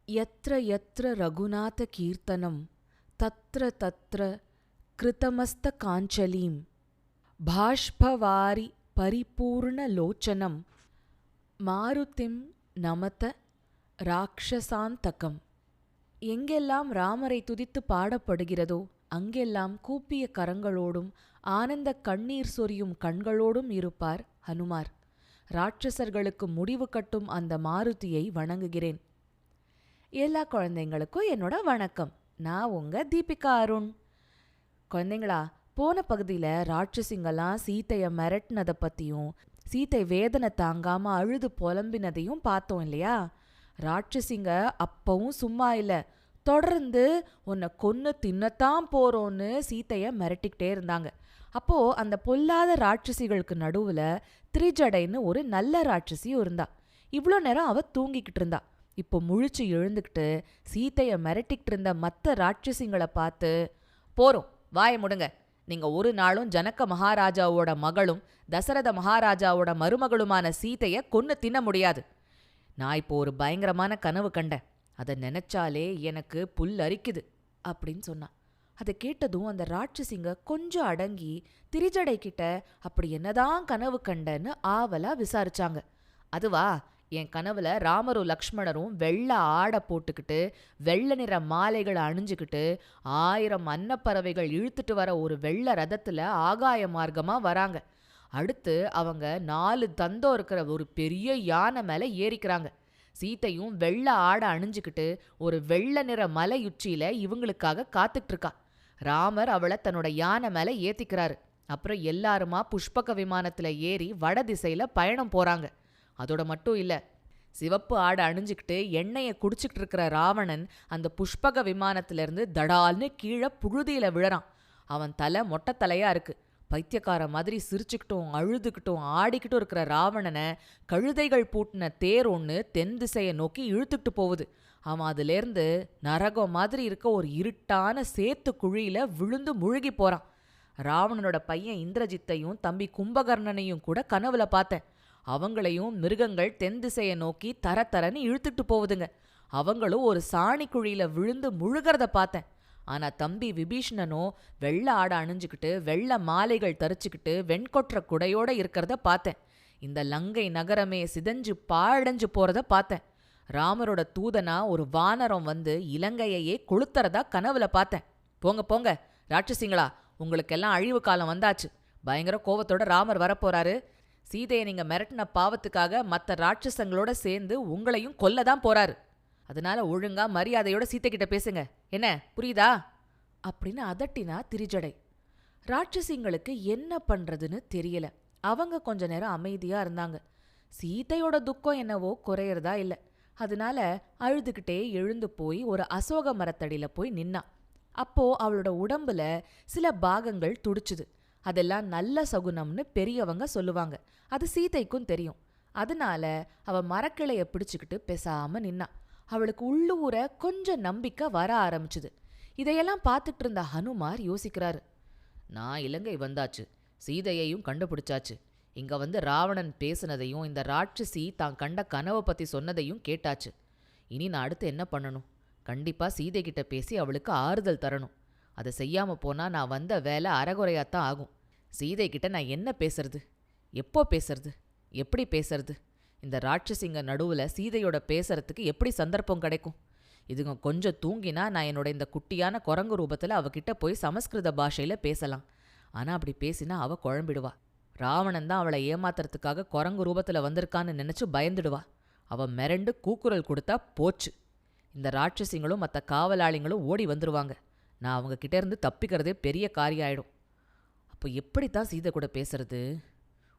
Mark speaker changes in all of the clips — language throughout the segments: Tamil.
Speaker 1: யத்ர யத்ர ரகுநாத கீர்த்தனம் தத்ர தத்ர கிருதமஸ்த காஞ்சலீம் பாஷ்பவாரி பரிபூர்ணலோச்சனம் மாருதிம் நமத ராக்ஷசாந்தகம். எங்கெல்லாம் ராமரை துதித்து பாடப்படுகிறதோ அங்கெல்லாம் கூப்பிய கரங்களோடும் ஆனந்த கண்ணீர் சொரியும் கண்களோடும் இருப்பார் ஹனுமார். ராட்சசர்களுக்கு முடிவு கட்டும் அந்த மாருதியை வணங்குகிறேன். எல்லா குழந்தைங்களுக்கும் என்னோட வணக்கம். நான் உங்க தீபிகா அருண். குழந்தைங்களா, போன பகுதியில் ராட்சசிங்கெல்லாம் சீத்தையை மிரட்டினதை பற்றியும் சீத்தை வேதனை தாங்காமல் அழுது புலம்பினதையும் பார்த்தோம் இல்லையா? ராட்சசிங்க அப்பவும் சும்மா இல்லை, தொடர்ந்து உன்னை கொன்று தின்னத்தான் போகிறோன்னு சீத்தையை மிரட்டிக்கிட்டே இருந்தாங்க. அப்போது அந்த பொல்லாத ராட்சசிகளுக்கு நடுவில் திரிஜடைன்னு ஒரு நல்ல ராட்சசியும் இருந்தா. இவ்வளோ நேரம் அவள் தூங்கிக்கிட்டு இருந்தா. இப்போ முழிச்சு எழுந்துக்கிட்டு சீத்தையை மிரட்டிக்கிட்டு இருந்த மற்ற ராட்சசிங்களை பார்த்து, போறோம், வாய முடுங்க, நீங்கள் ஒரு நாளும் ஜனக மகாராஜாவோட மகளும் தசரத மகாராஜாவோட மருமகளுமான சீத்தையை கொன்று தின்ன முடியாது. நான் இப்போ ஒரு பயங்கரமான கனவு கண்டேன், அதை நினைச்சாலே எனக்கு புல் அரிக்குது அப்படின்னு சொன்னான். அதை கேட்டதும் அந்த ராட்சசிங்க கொஞ்சம் அடங்கி திரிஜடை கிட்ட அப்படி என்னதான் கனவு கண்டன்னு ஆவலா விசாரிச்சாங்க. அதுவா, என் கனவுல ராமரும் லக்ஷ்மணரும் வெள்ளை ஆடை போட்டுக்கிட்டு வெள்ளை நிற மாலைகளை அணிஞ்சுக்கிட்டு 1000 அன்னப்பறவைகள் இழுத்துட்டு வர ஒரு வெள்ளை ரதத்துல ஆகாய மார்க்கமா வராங்க. அடுத்து அவங்க 4 தந்தம் இருக்கிற ஒரு பெரிய யானை மேல ஏறிக்கிறாங்க. சீத்தையும் வெள்ளை ஆடை அணிஞ்சுக்கிட்டு ஒரு வெள்ளை நிற மலையுச்சியில இவங்களுக்காக காத்துட்டு இருக்கா. ராமர் அவளை தன்னோட யானை மேல ஏத்திக்கிறாரு. அப்புறம் எல்லாருமா புஷ்பக விமானத்துல ஏறி வட திசையில பயணம் போறாங்க. அதோட மட்டும் இல்ல, சிவப்பு ஆடை அணிஞ்சுக்கிட்டு எண்ணெயை குடிச்சிக்கிட்டு இருக்கிற ராவணன் அந்த புஷ்பக விமானத்திலிருந்து தடால்னு கீழே புழுதியில விழறான். அவன் தலை மொட்டை தலையா இருக்கு. பைத்தியக்கார மாதிரி சிரிச்சுக்கிட்டும் அழுதுகிட்டும் ஆடிக்கிட்டும் இருக்கிற ராவணனை கழுதைகள் பூட்டின தேர் ஒன்று தென் திசையை நோக்கி இழுத்துக்கிட்டு போகுது. அவன் அதுலேருந்து நரகம் மாதிரி இருக்க ஒரு இருட்டான சேத்து குழியில விழுந்து முழுகி போறான். ராவணனோட பையன் இந்திரஜித்தையும் தம்பி கும்பகர்ணனையும் கூட கனவுல பார்த்தேன். அவங்களையும் மிருகங்கள் தென் திசையை நோக்கி தரன்னு இழுத்துட்டு போகுதுங்க. அவங்களும் ஒரு சாணி குழியில விழுந்து முழுகிறத பார்த்தேன். ஆனா தம்பி விபீஷணனோ வெள்ளை ஆடை அணிஞ்சுக்கிட்டு வெள்ளை மாலைகள் தரிச்சுக்கிட்டு வெண்கொற்ற குடையோட இருக்கிறத பார்த்தேன். இந்த லங்கை நகரமே சிதைஞ்சு பாழடைஞ்சு போறத பார்த்தேன். ராமரோட தூதனா ஒரு வானரம் வந்து இலங்கையையே கொளுத்துறதா கனவுல பார்த்தேன். போங்க போங்க ராட்சசிங்களா, உங்களுக்கெல்லாம் அழிவு காலம் வந்தாச்சு. பயங்கர கோவத்தோட ராமர் வரப்போறாரு. சீதையை நீங்க மிரட்டின பாவத்துக்காக மற்ற ராட்சசங்களோட சேர்ந்து உங்களையும் கொல்லதான் போறாரு. அதனால ஒழுங்கா மரியாதையோட சீத்தைக்கிட்ட பேசுங்க, என்ன புரியுதா அப்படின்னு அதட்டினா திரிஜடை. ராட்சசிங்களுக்கு என்ன பண்றதுன்னு தெரியல. அவங்க கொஞ்ச நேரம் அமைதியா இருந்தாங்க. சீதையோட துக்கம் என்னவோ குறையறதா இல்லை. அதனால அழுதுகிட்டே எழுந்து போய் ஒரு அசோக மரத்தடியில போய் நின்னா. அப்போ அவளோட உடம்புல சில பாகங்கள் துடிச்சுது. அதெல்லாம் நல்ல சகுனம்னு பெரியவங்க சொல்லுவாங்க. அது சீதைக்கும் தெரியும். அதனால அவ மரக்கிளைய பிடிச்சுக்கிட்டு பேசாம நின்னா. அவளுக்கு உள்ளூர கொஞ்சம் நம்பிக்கை வர ஆரம்பிச்சுது. இதையெல்லாம் பார்த்துட்டு இருந்த ஹனுமார் யோசிக்கிறாரு. நான் இலங்கை வந்தாச்சு, சீதையையும் கண்டுபிடிச்சாச்சு. இங்க வந்து ராவணன் பேசுனதையும் இந்த ராட்சசி தான் கண்ட கனவை பத்தி சொன்னதையும் கேட்டாச்சு. இனி நான் அடுத்து என்ன பண்ணணும்? கண்டிப்பா சீதை கிட்ட பேசி அவளுக்கு ஆறுதல் தரணும். அதை செய்யாம போனா நான் வந்த வேலை அறகுறையாத்தான் ஆகும். சீதை கிட்ட நான் என்ன பேசுறது, எப்போ பேசுறது, எப்படி பேசுறது? இந்த ராட்சசிங்க நடுவில் சீதையோட பேசுறதுக்கு எப்படி சந்தர்ப்பம் கிடைக்கும்? இதுங்க கொஞ்சம் தூங்கினா நான் என்னோட இந்த குட்டியான குரங்கு ரூபத்தில் அவகிட்ட போய் சமஸ்கிருத பாஷையில் பேசலாம். ஆனால் அப்படி பேசினா அவள் குழம்பிடுவா. ராவணன் தான் அவளை ஏமாத்துறதுக்காக குரங்கு ரூபத்தில் வந்திருக்கான்னு நினச்சி பயந்துடுவா. அவள் மிரண்டு கூக்குரல் கொடுத்தா போச்சு. இந்த ராட்சசிங்களும் மற்ற காவலாளிங்களும் ஓடி வந்துடுவாங்க. நான் அவங்க கிட்டே இருந்து தப்பிக்கிறதே பெரிய காரியம் ஆயிடும். அப்போ எப்படித்தான் சீதை கூட பேசுறது?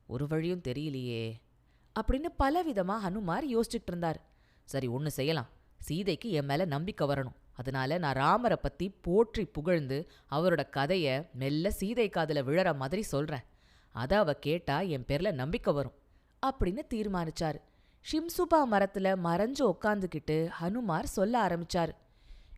Speaker 1: ஒரு வழியும் தெரியலையே அப்படின்னு பலவிதமாக ஹனுமார் யோசிச்சுட்டு இருந்தார். சரி, ஒன்று செய்யலாம். சீதைக்கு என் மேலே நம்பிக்கை வரணும். அதனால நான் ராமரை பற்றி போற்றி புகழ்ந்து அவரோட கதையை மெல்ல சீதை காதில் விழற மாதிரி சொல்கிறேன். அதை அவ கேட்டா என் பேரில் நம்பிக்கை வரும் அப்படின்னு தீர்மானிச்சார். ஷிம்சுபா மரத்தில் மறைஞ்சு உக்காந்துக்கிட்டு ஹனுமார் சொல்ல ஆரம்பிச்சார்.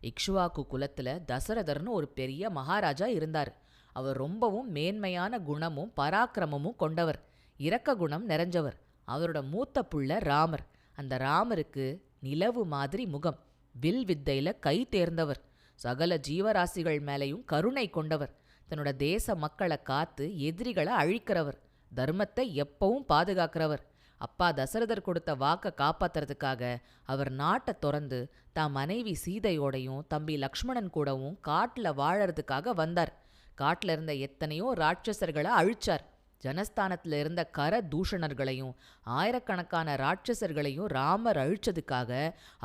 Speaker 1: இக்ஷுவாக்கு குலத்தில் தசரதர்னு ஒரு பெரிய மகாராஜா இருந்தார். அவர் ரொம்பவும் மேன்மையான குணமும் பராக்கிரமமும் கொண்டவர், இரக்க குணம் நிறைஞ்சவர். அவரோட மூத்த புள்ள ராமர். அந்த ராமருக்கு நிலவு மாதிரி முகம், வில் வித்தையில கை தேர்ந்தவர், சகல ஜீவராசிகள் மேலையும் கருணை கொண்டவர், தன்னோட தேச மக்களை காத்து எதிரிகளை அழிக்கிறவர், தர்மத்தை எப்பவும் பாதுகாக்கிறவர். அப்பா தசரதர் கொடுத்த வாக்க காப்பாத்துறதுக்காக அவர் நாட்டை துறந்து தான் மனைவி சீதையோடையும் தம்பி லக்ஷ்மணன் கூடவும் காட்டுல வாழறதுக்காக வந்தார். காட்டுல இருந்த எத்தனையோ ராட்சசர்களை அழிச்சார். ஜனஸ்தானத்துல இருந்த கர தூஷணர்களையும் ஆயிரக்கணக்கான ராட்சசர்களையும் ராமர் அழிச்சதுக்காக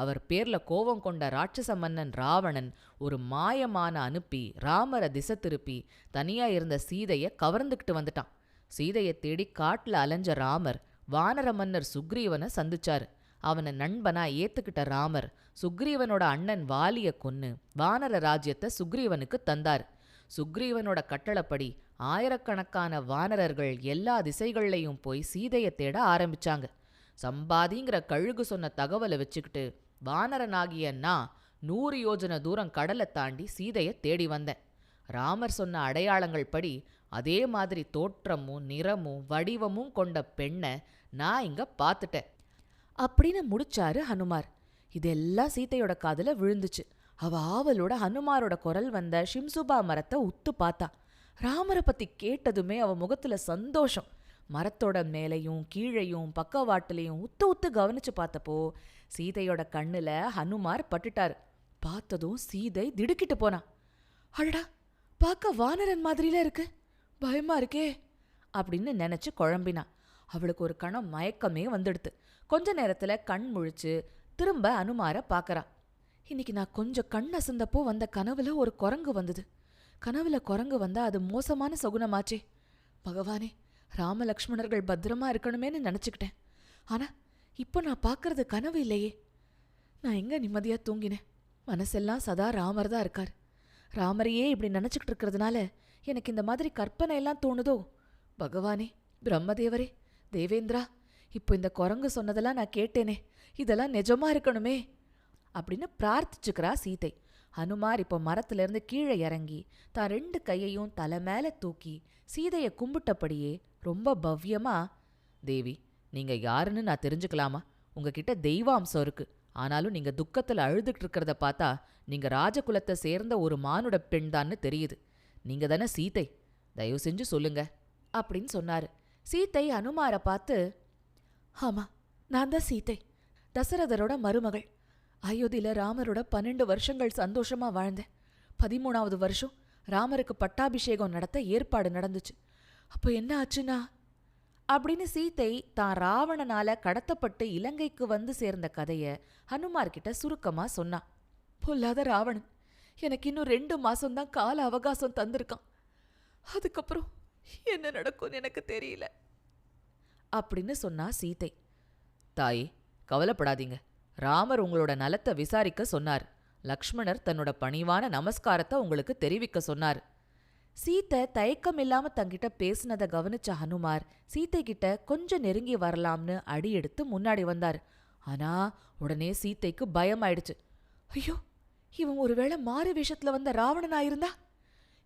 Speaker 1: அவர் பேர்ல கோபம் கொண்ட ராட்சச மன்னன் ராவணன் ஒரு மாயமான அனுப்பி ராமரை திசை திருப்பி தனியா இருந்த சீதைய கவர்ந்துக்கிட்டு வந்துட்டான். சீதையை தேடி காட்டுல அலைஞ்ச ராமர் வானர மன்னர் சுக்ரீவனை சந்திச்சாரு. அவனை நண்பனா ஏத்துக்கிட்ட ராமர் சுக்ரீவனோட அண்ணன் வாலிய கொன்னு வானர ராஜ்யத்தை சுக்ரீவனுக்கு தந்தார். சுக்ரீவனோட கட்டளப்படி ஆயிரக்கணக்கான வானரர்கள் எல்லா திசைகள்லையும் போய் சீதையை தேட ஆரம்பிச்சாங்க. சம்பாதிங்கிற கழுகு சொன்ன தகவலை வச்சுக்கிட்டு வானரனாகிய நான் 100 யோஜன தூரம் கடலை தாண்டி சீதையை தேடி வந்தேன். ராமர் சொன்ன அடையாளங்கள் படி அதே மாதிரி தோற்றமும் நிறமும் வடிவமும் கொண்ட பெண்ணை நான் இங்க பார்த்துட்டேன் அப்படின்னு முடிச்சாரு ஹனுமார். இதெல்லாம் சீதையோட காதுல விழுந்துச்சு. அவ ஆவலோட ஹனுமாரோட குரல் வந்த ஷிம்சுபா மரத்தை உத்து பார்த்தா. ராமரை பத்தி கேட்டதுமே அவ முகத்துல சந்தோஷம். மரத்தோட மேலையும் கீழையும் பக்கவாட்டுலையும் உத்து உத்து கவனிச்சு பார்த்தப்போ சீதையோட கண்ணுல ஹனுமார் பட்டுட்டாரு. பார்த்ததும் சீதை திடுக்கிட்டு போனா. அடடா, பார்க்க வானரன் மாதிரில இருக்கு, பயமா இருக்கே அப்படின்னு நினைச்சு குழம்பினா. அவளுக்கு ஒரு கணம் மயக்கமே வந்துடுத்து. கொஞ்ச நேரத்துல கண் முழிச்சு திரும்ப அனுமார பாக்கறா. இன்னைக்கு நான் கொஞ்சம் கண் அசந்தப்போ வந்த கனவுல ஒரு குரங்கு வந்தது. கனவுல குரங்கு வந்தா அது மோசமான சகுனமாச்சே. பகவானே, ராமலக்ஷ்மணர்கள் பத்திரமா இருக்கணுமேன்னு நினைச்சுக்கிட்டேன். ஆனா இப்போ நான் பாக்குறது கனவு இல்லையே. நான் எங்க நிம்மதியா தூங்கினேன். மனசெல்லாம் சதா ராமர் தான் இருக்கார். ராமரையே இப்படி நினைச்சுக்கிட்டு இருக்கிறதுனால எனக்கு இந்த மாதிரி கற்பனை எல்லாம் தோணுதோ. பகவானே, பிரம்மதேவரே, தேவேந்திரா, இப்போ இந்த குரங்கு சொன்னதெல்லாம் நான் கேட்டேனே, இதெல்லாம் நிஜமா இருக்கணுமே அப்படின்னு பிரார்த்திச்சுக்கிறா சீதை. ஹனுமார் இப்போ மரத்திலிருந்து கீழே இறங்கி தான் 2 கையையும் தலை மேல தூக்கி சீதையை கும்பிட்டபடியே ரொம்ப பவ்யமா, தேவி, நீங்க யாருன்னு நான் தெரிஞ்சுக்கலாமா? உங்ககிட்ட தெய்வாம்சம் இருக்கு. ஆனாலும் நீங்க துக்கத்துல அழுதுகிட்டு இருக்கிறத பார்த்தா நீங்க ராஜகுலத்தை சேர்ந்த ஒரு மானுட பெண் தான்னு தெரியுது. நீங்க தானே சீதை? தயவு செஞ்சு சொல்லுங்க அப்படின்னு சொன்னாரு. சீதை ஹனுமாரை பார்த்து, ஆமா, நான் தான் சீதை, தசரதரோட மருமகள். அயோத்தியில ராமரோட 12 வருஷங்கள் சந்தோஷமா வாழ்ந்தேன். 13வது வருஷம் ராமருக்கு பட்டாபிஷேகம் நடத்த ஏற்பாடு நடந்துச்சு. அப்போ என்ன ஆச்சுன்னா அப்படின்னு சீதை தான் ராவணனால கடத்தப்பட்டு இலங்கைக்கு வந்து சேர்ந்த கதைய ஹனுமார்கிட்ட சுருக்கமா சொன்னான். பொல்லாத ராவணன் எனக்கு இன்னும் 2 மாசம்தான் கால அவகாசம் தந்திருக்கான். அதுக்கப்புறம் என்ன நடக்கும்னு எனக்கு தெரியல அப்படின்னு சொன்னா சீதை. தாயே, கவலைப்படாதீங்க. ராமர் உங்களோட நலத்தை விசாரிக்க சொன்னார். லக்ஷ்மணர் தன்னோட பணிவான நமஸ்காரத்தை உங்களுக்கு தெரிவிக்க சொன்னார். சீத்தை தயக்கம் இல்லாம தங்கிட்ட பேசினதை கவனிச்ச ஹனுமார் சீத்தை கிட்ட கொஞ்சம் நெருங்கி வரலாம்னு அடி எடுத்து முன்னாடி வந்தார். ஆனா உடனே சீத்தைக்கு பயமாயிடுச்சு. ஐயோ, இவன் ஒருவேளை மாறு வேஷத்துல வந்த ராவணனாயிருந்தா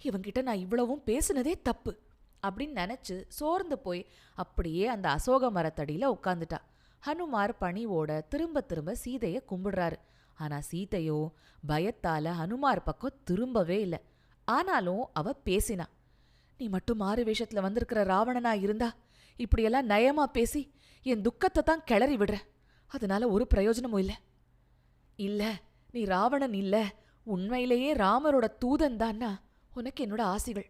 Speaker 1: இவன்கிட்ட நான் இவ்வளவும் பேசுனதே தப்பு அப்படின்னு நினைச்சு சோர்ந்து போய் அப்படியே அந்த அசோக மரத்தடியில உட்காந்துட்டா. ஹனுமார் பணிவோட திரும்ப திரும்ப சீதைய கும்பிடுறாரு. ஆனா சீதையோ பயத்தால ஹனுமார் பக்கம் திரும்பவே இல்லை. ஆனாலும் அவ பேசினா. நீ மட்டும் மாறு வேஷத்துல வந்திருக்கிற ராவணனா இருந்தா இப்படியெல்லாம் நயமா பேசி என் துக்கத்தை தான் கிளறி விடுற. அதனால ஒரு பிரயோஜனமும் இல்லை. இல்ல, நீ ராவணன் இல்ல, உண்மையிலேயே ராமரோட தூதன் தான்னா உனக்கு என்னோட ஆசிகள்.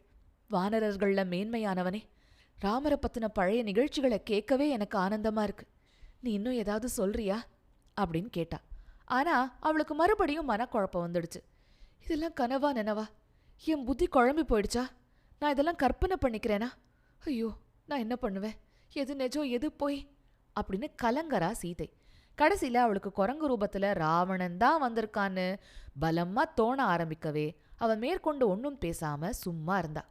Speaker 1: வானரர்கள்ல மேன்மையானவனே, ராமரை பத்தின பழைய நிகழ்ச்சிகளை கேட்கவே எனக்கு ஆனந்தமா இருக்கு. நீ இன்னும் ஏதாவது சொல்றியா அப்படின்னு கேட்டா. ஆனா அவளுக்கு மறுபடியும் மனக்குழப்பம் வந்துடுச்சு. இதெல்லாம் கனவா நினவா? என் புத்தி குழம்பி போயிடுச்சா? நான் இதெல்லாம் கற்பனை பண்ணிக்கிறேனா? ஐயோ, நான் என்ன பண்ணுவேன்? எது நிஜம் எது போய் அப்படின்னு கலங்கரா சீதை. கடைசியில அவளுக்கு குரங்கு ரூபத்துல ராவணன் தான் வந்திருக்கான்னு பலமா தோண ஆரம்பிக்கவே அவன் மேற்கொண்டு ஒன்னும் பேசாம சும்மா இருந்தா.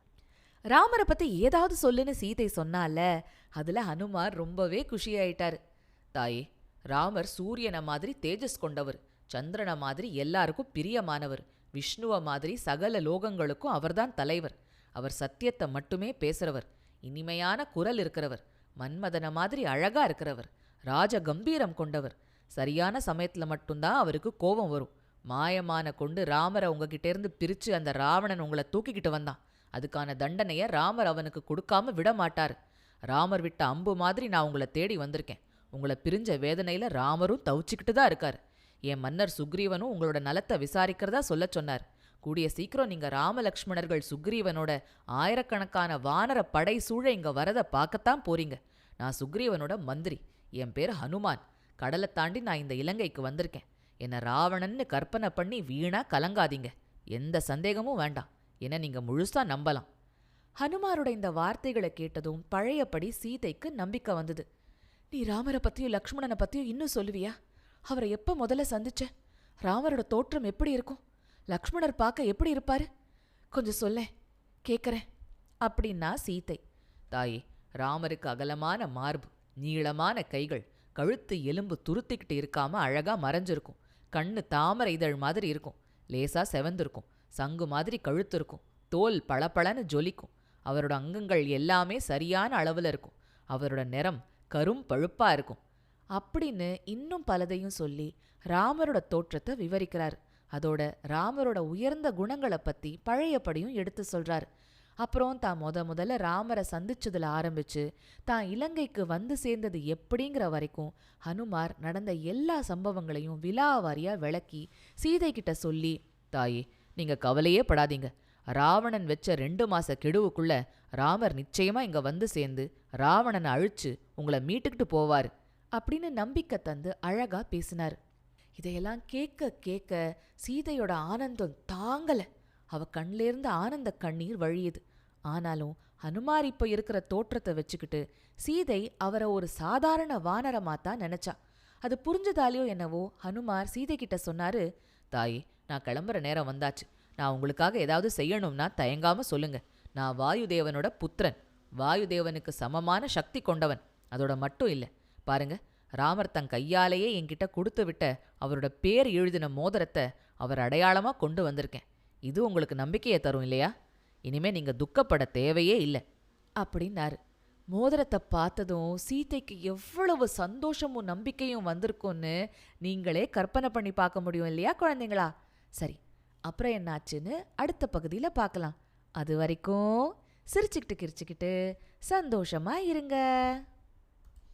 Speaker 1: ராமரை பத்தி ஏதாவது சொல்லுன்னு சீதை சொன்னால அதுல ஹனுமார் ரொம்பவே குஷியாயிட்டாரு. தாயே, ராமர் சூரியனை மாதிரி தேஜஸ் கொண்டவர், சந்திரனை மாதிரி எல்லாருக்கும் பிரியமானவர், விஷ்ணுவ மாதிரி சகல லோகங்களுக்கும் அவர்தான் தலைவர். அவர் சத்தியத்தை மட்டுமே பேசுறவர், இனிமையான குரல் இருக்கிறவர், மன்மதன மாதிரி அழகா இருக்கிறவர், ராஜ கம்பீரம் கொண்டவர். சரியான சமயத்துல மட்டும்தான் அவருக்கு கோபம் வரும். மாயமான கொண்டு ராமரை உங்ககிட்ட இருந்து பிரிச்சு அந்த ராவணன் உங்களை தூக்கிக்கிட்டு வந்தான். அதுக்கான தண்டனைய ராமர் அவனுக்கு கொடுக்காம விட மாட்டாரு. ராமர் விட்ட அம்பு மாதிரி நான் உங்களை தேடி வந்திருக்கேன். உங்களை பிரிஞ்ச வேதனையில ராமரும் தவிச்சுக்கிட்டு தான் இருக்காரு. என் மன்னர் சுக்ரீவனும் உங்களோட நலத்தை விசாரிக்கிறதா சொல்ல சொன்னார். கூடிய சீக்கிரம் நீங்க ராமலக்ஷ்மணர்கள் சுக்ரீவனோட ஆயிரக்கணக்கான வானர படை சூழ இங்க வரத பார்க்கத்தான் போறீங்க. நான் சுக்ரீவனோட மந்திரி. என் பேர் ஹனுமான். கடலை தாண்டி நான் இந்த இலங்கைக்கு வந்திருக்கேன். என்னை ராவணன்னு கற்பனை பண்ணி வீணா கலங்காதீங்க. எந்த சந்தேகமும் வேண்டாம். என்ன நீங்க முழுசா நம்பலாம். ஹனுமாரோட இந்த வார்த்தைகளை கேட்டதும் பழையபடி சீதைக்கு நம்பிக்கை வந்தது. நீ ராமரை பத்தியும் லக்ஷ்மணனை பத்தியும் இன்னும் சொல்லுவியா? அவரை எப்ப முதல்ல சந்திச்ச? ராமரோட தோற்றம் எப்படி இருக்கும்? லக்ஷ்மணர் பார்க்க எப்படி இருப்பாரு? கொஞ்சம் சொல்லேன், கேட்கறேன் அப்படின்னா சீதை. தாயே, ராமருக்கு அகலமான மார்பு, நீளமான கைகள், கழுத்து எலும்பு துருத்திக்கிட்டு இருக்காம அழகா மறைஞ்சிருக்கும். கண்ணு தாமரை இதழ் மாதிரி இருக்கும். லேசா செவந்திருக்கும். சங்கு மாதிரி கழுத்து இருக்கும். தோல் பளபளன்னு ஜொலிக்கும். அவரோட அங்கங்கள் எல்லாமே சரியான அளவுல இருக்கும். அவரோட நிறம் கரும் பழுப்பா இருக்கும் அப்படின்னு இன்னும் பலதையும் சொல்லி ராமரோட தோற்றத்தை விவரிக்கிறார். அதோட ராமரோட உயர்ந்த குணங்களை பத்தி பழையபடியும் எடுத்து சொல்றாரு. அப்புறம் தான் முதல்ல ராமரை சந்திச்சதுல ஆரம்பிச்சு தான் இலங்கைக்கு வந்து சேர்ந்தது எப்படிங்கிற வரைக்கும் ஹனுமார் நடந்த எல்லா சம்பவங்களையும் விலாவாரியா விளக்கி சீதை கிட்ட சொல்லி, தாயே, நீங்க கவலையே படாதீங்க. ராவணன் வச்ச 2 மாச கெடுவுக்குள்ள ராமர் நிச்சயமா இங்க வந்து சேர்ந்து ராவணனை அழிச்சு உங்களை மீட்டுக்கிட்டு போவாரு அப்படின்னு நம்பிக்கை தந்து அழகா பேசினார். இதையெல்லாம் கேட்க கேட்க சீதையோட ஆனந்தம் தாங்கல. அவ கண்லேருந்து ஆனந்த கண்ணீர் வழியுது. ஆனாலும் ஹனுமார் இப்ப இருக்கிற தோற்றத்தை வச்சுக்கிட்டு சீதை அவரை ஒரு சாதாரண வானரமாத்தான் நினைச்சா. அது புரிஞ்சதாலேயோ என்னவோ ஹனுமார் சீதை கிட்ட சொன்னாரு, தாயே, நான் கிளம்புற நேரம் வந்தாச்சு. நான் உங்களுக்காக ஏதாவது செய்யணும்னா தயங்காம சொல்லுங்க. நான் வாயுதேவனோட புத்திரன். வாயுதேவனுக்கு சமமான சக்தி கொண்டவன். அதோட மட்டும் இல்லை, பாருங்க, ராமர் தன் கையாலேயே என்கிட்ட கொடுத்து விட்ட அவரோட பேர் எழுதின மோதிரத்தை அவர் அடையாளமா கொண்டு வந்திருக்கேன். இது உங்களுக்கு நம்பிக்கையை தரும் இல்லையா? இனிமே நீங்க துக்கப்பட தேவையே இல்லை அப்படின்னாரு. மோதிரத்தை பார்த்ததும் சீதைக்கு எவ்வளவு சந்தோஷமும் நம்பிக்கையும் வந்திருக்கும்னு நீங்களே கற்பனை பண்ணி பார்க்க முடியும் இல்லையா குழந்தைங்களா? சரி, அப்புறம் என்னாச்சுன்னு அடுத்த பகுதியில் பார்க்கலாம். அது வரைக்கும் சிரிச்சுக்கிட்டு கிரிச்சுக்கிட்டு சந்தோஷமா இருங்க.